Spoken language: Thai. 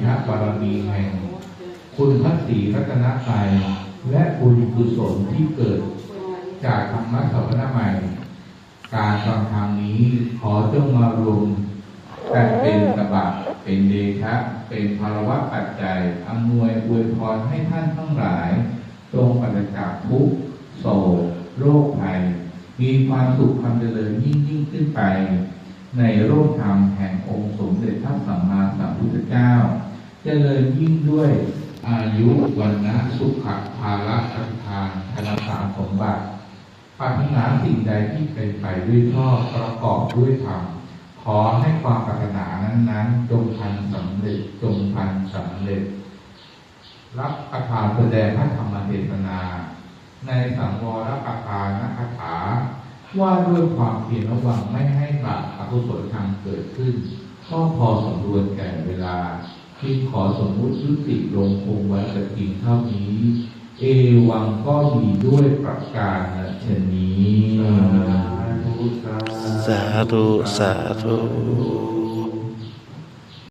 ชบารมีแห่งคุณพระศรีรัตนตรัยและบุญกุศลที่เกิดจากธรรมะสวนาใหม่การฟังธรรมนี้ขอจงมารวมกันเป็นตบะเป็นเดชะเป็นภารวะปัจจัยอำนวยอวยพรให้ท่านทั้งหลายจงปราศจากทุกข์โศกโรคภัยมีความสุขความเจริญยิ่งขึ้นไปในร่มธรรมแห่งองค์สมเด็จพระสัมมาสัมพุทธเจ้าเจริญยิ่งด้วยอายุวันนะสุขภาละอัฏฐานธนสารสมบัติปรารถนาสิ่งใดที่เป็นไปด้วยชอบประกอบด้วยธรรมขอให้ความปรารถนานั้นจงพันสำเร็จจงพันสำเร็จรับประทานแสดงพระธรรมเทศนาในสังวรประทานคาถาว่าด้วยความเพียรระวังไม่ให้บาปอกุศลธรรมเกิดขึ้นก็พอสมควรแก่เวลาที่ขอสมมุติยุติลงคงไว้แต่เพียงเท่านี้เอวังก็มีด้วยประการฉะนี้สาธุ สาธุ